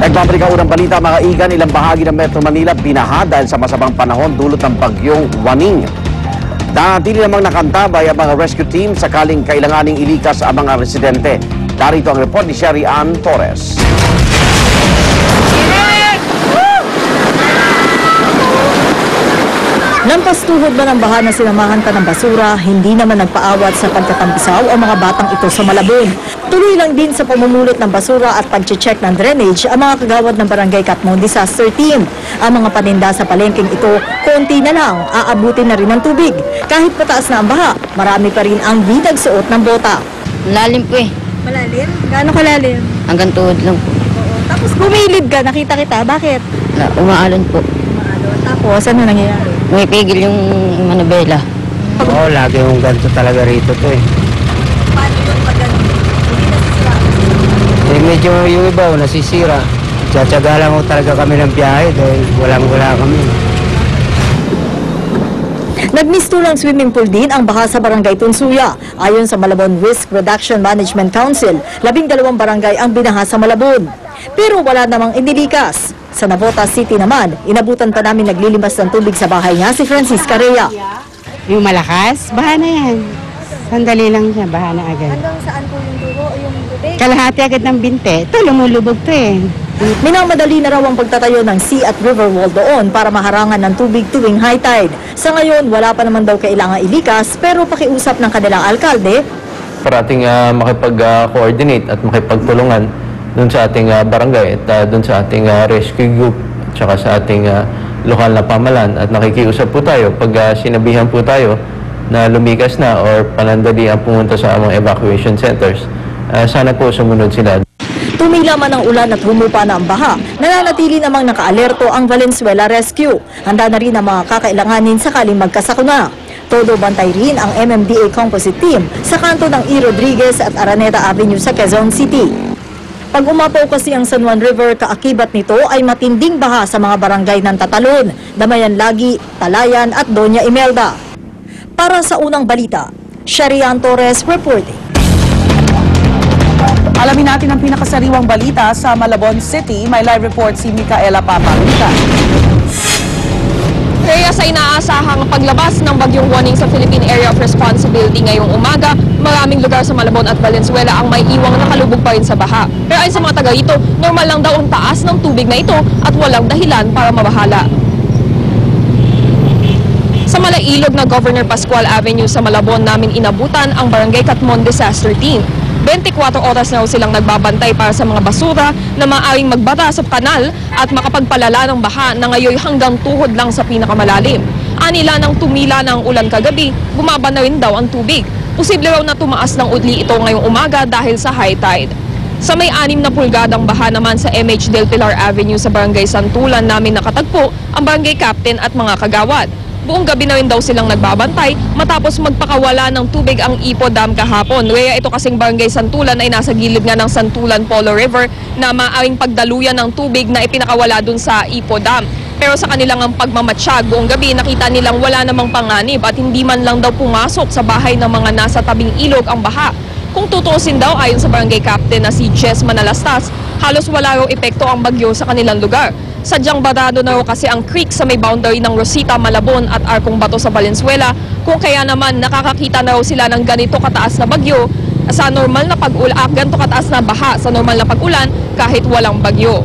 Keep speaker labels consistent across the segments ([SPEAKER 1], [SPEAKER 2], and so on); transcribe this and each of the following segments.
[SPEAKER 1] Nagbabalik ang unang balita, mga igan, ilang bahagi ng Metro Manila binaha dahil sa masamang panahon dulot ng bagyong Waning. Nanatili namang nakantabay ang mga rescue team sakaling kailanganing ilikas ang mga residente. Darito ang report ni Sherry Ann Torres.
[SPEAKER 2] Nampastuhod ba ng baha na sinamahan pa ng basura, hindi naman nagpaawat sa pagkatampisaw ang mga batang ito sa Malabon. Tuloy lang din sa pamumulot ng basura at pag-check ng drainage ang mga kagawad ng Barangay Katmon Disaster Team. Ang mga paninda sa palengking ito, konti na lang, aabutin na rin ng tubig. Kahit pataas na ang baha, marami pa rin ang di nagsuot ng bota.
[SPEAKER 3] Malalim po eh.
[SPEAKER 2] Malalim? Gaano kalalim?
[SPEAKER 3] Hanggang tuhod lang po.
[SPEAKER 2] Oo. Tapos bumilid ka, nakita kita. Bakit?
[SPEAKER 3] Umaalon po.
[SPEAKER 2] Umaalon. Tapos ano nangyayari?
[SPEAKER 3] Umipigil yung manubela.
[SPEAKER 4] Oo, lagi yung ganito talaga rito to eh.
[SPEAKER 2] Paano yung pag-ano? Hindi nasisira?
[SPEAKER 4] Medyo yung iba nasisira. Tsatsaga lang talaga kami ng biyahe dahil walang-wala kami.
[SPEAKER 2] Nagmistulang swimming pool din ang baha sa Barangay Tunsuya. Ayon sa Malabon Risk Reduction Management Council, 12 barangay ang binaha sa Malabon. Pero wala namang inilikas. Sa Navotas City naman, inabutan pa namin naglilimas ng tubig sa bahay niya si Francisca Rhea.
[SPEAKER 5] Yung malakas, baha na yan. Sandali lang siya, baha na agad.
[SPEAKER 2] Hanggang saan po yung dugo o yung tubig?
[SPEAKER 5] Kalahati agad ng binte. Ito, lumulubog to eh.
[SPEAKER 2] Minamadali na raw ang pagtatayo ng sea at river wall doon para maharangan ng tubig tuwing high tide. Sa ngayon, wala pa naman daw kailangang ilikas pero pakiusap ng kanilang alkalde.
[SPEAKER 6] Parating makipag-coordinate at makipagtulungan doon sa ating barangay at doon sa ating rescue group at sa ating lokal na pamalan at nakikiusap po tayo pag sinabihan po tayo na lumikas na or panandali ang pumunta sa mga evacuation centers. Sana po sumunod sila.
[SPEAKER 2] Tumila man ang ulan at humupa na ang baha, nananatili namang nakaalerto ang Valenzuela Rescue. Handa na rin ang mga kakailanganin sakaling magkasakuna. Todo bantay rin ang MMDA Composite Team sa kanto ng E. Rodriguez at Araneta Avenue sa Quezon City. Pag umapaw kasi ang San Juan River, kaakibat nito ay matinding baha sa mga barangay ng Tatalon, Damayan Lagi, Talayan at Doña Imelda. Para sa unang balita, Sherry Ann Torres reporting.
[SPEAKER 7] Alamin natin ang pinakasariwang balita sa Malabon City. May live report si Micaela Paparita.
[SPEAKER 8] Kaya sa inaasahang paglabas ng bagyong Waning sa Philippine Area of Responsibility ngayong umaga, maraming lugar sa Malabon at Valenzuela ang may iwang nakalubog pa rin sa baha. Pero ayon sa mga taga rito, normal lang daw ang taas ng tubig na ito at walang dahilan para mabahala. Sa Malailog na Governor Pascual Avenue sa Malabon namin inabutan ang Barangay Katmon Disaster Team. 24 oras na silang nagbabantay para sa mga basura na maaaring magbara sa kanal at makapagpalala ng baha na ngayon hanggang tuhod lang sa pinakamalalim. Anila nang tumila ng ulan kagabi, bumaba na rin daw ang tubig. Posible raw na tumaas ng udli ito ngayong umaga dahil sa high tide. Sa may 6 na pulgadang baha naman sa MH Del Pilar Avenue sa Barangay Santulan namin nakatagpo ang barangay captain at mga kagawad. Buong gabi na rin daw silang nagbabantay matapos magpakawala ng tubig ang Ipo Dam kahapon. Kaya ito kasing Barangay Santulan ay nasa gilid nga ng Santulan Polo River na maaaring pagdaluyan ng tubig na ipinakawala dun sa Ipo Dam. Pero sa kanilang ang pagmamatsyag buong gabi, nakita nilang wala namang panganib at hindi man lang daw pumasok sa bahay ng mga nasa tabing ilog ang baha. Kung tutusin daw ayon sa barangay captain na si Jess Manalastas, halos wala raw epekto ang bagyo sa kanilang lugar. Sadyang barado na raw kasi ang creek sa may boundary ng Rosita, Malabon at Arcong Bato sa Valenzuela, kung kaya naman nakakakita na raw sila ng ganito kataas na bagyo sa normal na pag-ulan, ganito kataas na baha sa normal na pag-ulan kahit walang bagyo.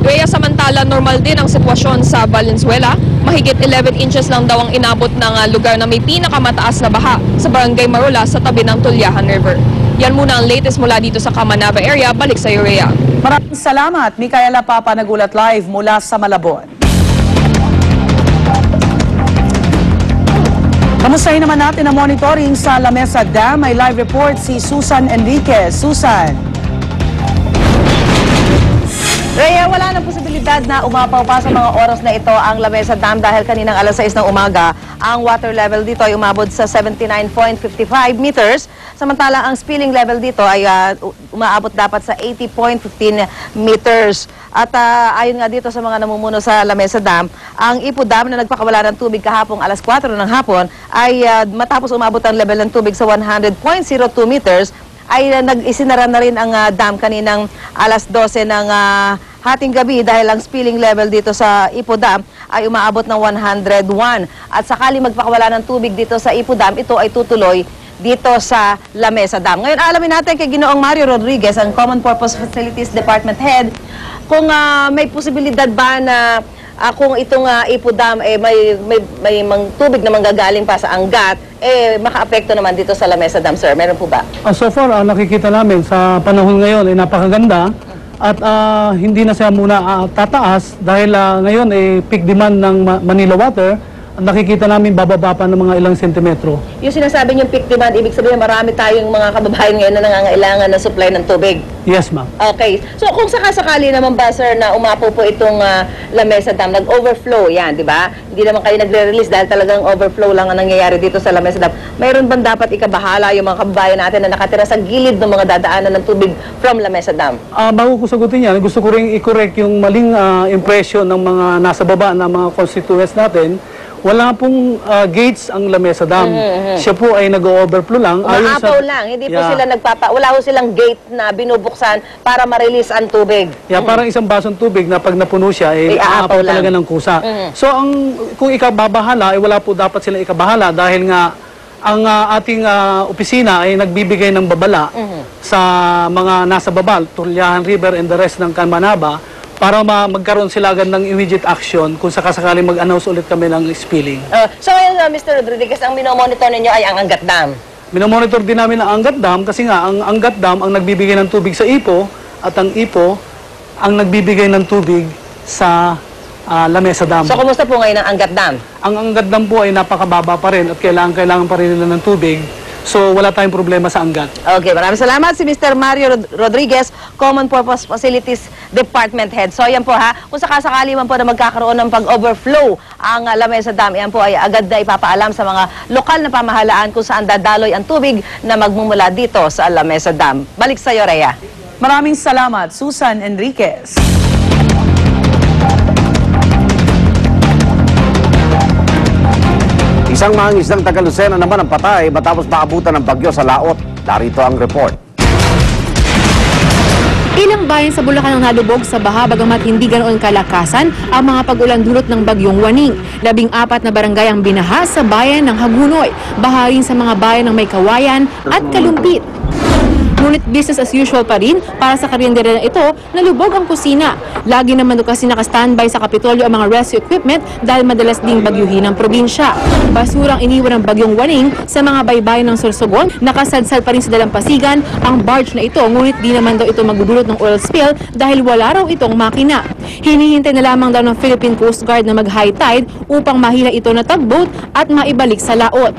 [SPEAKER 8] Kaya samantala normal din ang sitwasyon sa Valenzuela, mahigit 11 inches lang daw ang inabot ng lugar na may pinakamataas na baha sa Barangay Marola sa tabi ng Tulyahan River. Yan muna ang latest mula dito sa Camanava area. Balik sa iyo, Rhea.
[SPEAKER 7] Maraming salamat, Micaela Papa, nagulat live mula sa Malabon. Kamustahin naman natin ang monitoring sa La Mesa Dam. May live report si Susan Enriquez. Susan.
[SPEAKER 9] Rhea, wala nang posibilidad na umapaw pa sa mga oras na ito ang La Mesa Dam dahil kaninang alas 6 ng umaga, ang water level dito ay umabot sa 79.55 meters. Samantala, ang spilling level dito ay umaabot dapat sa 80.15 meters. At ayon nga dito sa mga namumuno sa La Mesa Dam, ang Ipo Dam na nagpakawala ng tubig kahapong alas 4 ng hapon ay matapos umabot ang level ng tubig sa 100.02 meters, ay isinara na rin ang dam kaninang alas 12 ng hating gabi dahil ang spilling level dito sa Ipo Dam ay umaabot ng 101. At sakali magpakawala ng tubig dito sa Ipo Dam, ito ay tutuloy dito sa Lamesa Dam. Ngayon, alamin natin kay Ginoong Mario Rodriguez, ang Common Purpose Facilities Department Head, kung may posibilidad ba na kung itong Ipo Dam may tubig na manggagaling pa sa Angat, maka-apekto naman dito sa Lamesa Dam, sir. Meron po ba?
[SPEAKER 10] So far, nakikita namin sa panahon ngayon ay napakaganda at hindi na siya muna tataas dahil ngayon peak demand ng Manila Water. Nakikita namin bababa pa ng mga ilang sentimetro.
[SPEAKER 9] Yung sinasabi niyong peak demand, ibig sabihin marami tayong mga kababayan ngayon na nangangailangan ng supply ng tubig.
[SPEAKER 10] Yes, ma'am.
[SPEAKER 9] Okay. So kung sakasakali naman ba, sir, na umapo po itong Lamesa Dam, nag-overflow yan, di ba? Hindi naman kayo nagre-release dahil talagang overflow lang ang nangyayari dito sa Lamesa Dam. Mayroon bang dapat ikabahala yung mga kababayan natin na nakatira sa gilid ng mga dadaanan ng tubig from Lamesa Dam?
[SPEAKER 10] Bago ko sagutin yan, gusto ko rin i-correct yung maling impression ng mga nasa baba ng mga constituents natin. Wala pong gates ang Lamesa Dam. Siya po ay nag-overflow lang.
[SPEAKER 9] Umaapaw lang. Hindi po sila wala ho silang gate na binubuksan para ma-release ang tubig.
[SPEAKER 10] Parang isang basong tubig na pag napuno siya, aapaw talaga ng kusa. So, kung ikababahala, wala po dapat silang ikabahala dahil nga ang ating opisina ay nagbibigay ng babala sa mga nasa baba, Tulyahan River and the rest ng Kamanaba, para magkaroon sila agad ng immediate action kung sakasakaling mag-announce ulit kami ng spilling.
[SPEAKER 9] So ngayon, Mr. Rodriguez, ang minomonitor ninyo ay ang Angat Dam?
[SPEAKER 10] Minomonitor din namin ang Angat Dam kasi nga ang Angat Dam ang nagbibigay ng tubig sa Ipo at ang Ipo ang nagbibigay ng tubig sa Lamesa Dam.
[SPEAKER 9] So kumusta po ngayon ang Angat Dam?
[SPEAKER 10] Ang Angat Dam po ay napakababa pa rin at kailangan pa rin nila ng tubig. So, wala tayong problema sa Angat.
[SPEAKER 9] Okay, maraming salamat si Mr. Mario Rodriguez, Common Purpose Facilities Department Head. So, yan po ha, kung sakasakali man po na magkakaroon ng pag-overflow ang Lamesa Dam, yan po ay agad na ipapaalam sa mga lokal na pamahalaan kung saan dadaloy ang tubig na magmumula dito sa Lamesa Dam. Balik sa iyo, Rhea.
[SPEAKER 7] Maraming salamat, Susan Enriquez.
[SPEAKER 1] Isang mangingisdang taga Lucena naman ang patay matapos maabutan ng bagyo sa Laot. Narito ang report.
[SPEAKER 11] Ilang bayan sa Bulacan ang nalubog sa baha bagamat hindi ganoon kalakasan ang mga pag-ulan dulot ng bagyong Waning. 14 na barangay ang binaha sa bayan ng Hagunoy, baha rin sa mga bayan ng May Kawayan at Kalumpit. Ngunit business as usual pa rin para sa karinderya ito, nalubog ang kusina. Lagi naman kasi naka-standby sa Kapitolyo ang mga rescue equipment dahil madalas ding bagyuhin ang probinsya. Basurang iniwan ng bagyong Waning sa mga baybayin ng Sorsogon, nakasadsad pa rin sa dalampasigan ang barge na ito, ngunit di naman daw ito magdudulot ng oil spill dahil wala raw itong makina. Hinihintay na lamang daw ng Philippine Coast Guard na mag-high tide upang mahila ito na tugboat at maibalik sa Laot.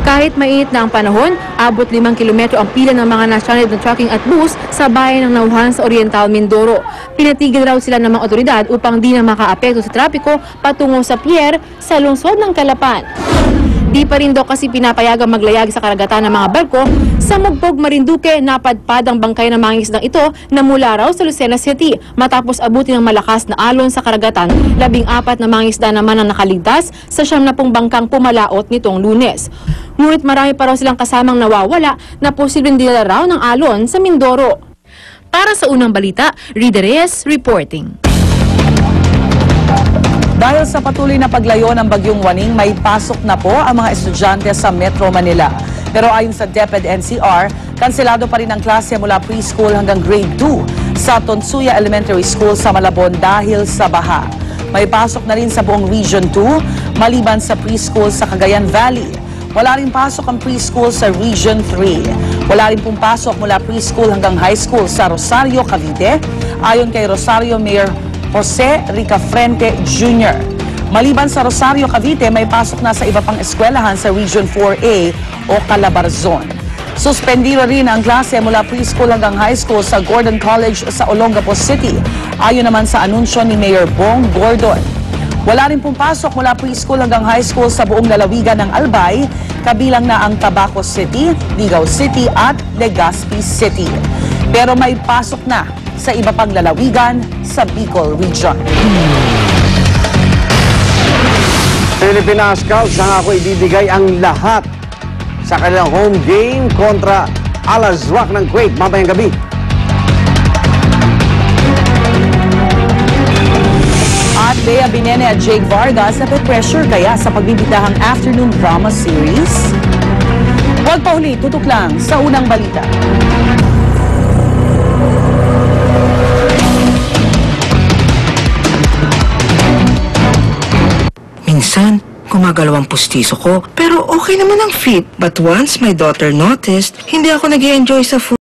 [SPEAKER 11] Kahit mainit na ang panahon, abot 5 kilometro ang pila ng mga nastranded na trucking at bus sa bayan ng Nauhan sa Oriental Mindoro. Pinatigil raw sila ng mga otoridad upang di na makaapekto sa trapiko patungo sa pier sa lungsod ng Calapan. Di pa rin daw kasi pinapayagang maglayag sa karagatan ng mga barko. Sa Mugpog, Marinduque, napadpad ang bangkay ng mangingisdang ito na mula raw sa Lucena City matapos abutin ng malakas na alon sa karagatan. 14 na mangingisda naman ang nakaligtas sa 70 bangkang pumalaot nitong Lunes. Ngunit marami pa raw silang kasamang nawawala na posibleng dinala raw ng alon sa Mindoro. Para sa unang balita, Rida Reyes reporting.
[SPEAKER 7] Dahil sa patuloy na paglayo ng bagyong Waning, may pasok na po ang mga estudyante sa Metro Manila. Pero ayon sa DepEd NCR, kanselado pa rin ang klase mula preschool hanggang grade 2 sa Tonsuya Elementary School sa Malabon dahil sa baha. May pasok na rin sa buong Region 2, maliban sa preschool sa Cagayan Valley. Wala rin pasok ang preschool sa Region 3. Wala rin pong pasok mula preschool hanggang high school sa Rosario, Cavite, ayon kay Rosario Mayor Jose Rica Frente Jr. Maliban sa Rosario, Cavite, may pasok na sa iba pang eskwelahan sa Region 4A o Calabarzon. Suspendido rin ang klase mula preschool hanggang high school sa Gordon College sa Olongapo City, ayon naman sa anunsyo ni Mayor Bong Gordon. Wala rin pong pasok mula preschool hanggang high school sa buong lalawigan ng Albay, kabilang na ang Tabaco City, Ligao City at Legazpi City. Pero may pasok na sa iba pang lalawigan sa Bicol Region.
[SPEAKER 1] Philippine Scouts na ako ibibigay ang lahat sa kanilang home game kontra Al Azraq ng Kuwait mamayang gabi.
[SPEAKER 7] Bea Binene at Jake Vargas na pressure kaya sa pagbibitahang afternoon drama series? Huwag pa huli, tutok lang sa unang balita.
[SPEAKER 12] Minsan, gumagalaw ang pustiso ko, pero okay naman ang fit. But once my daughter noticed, hindi ako nag-i-enjoy sa food.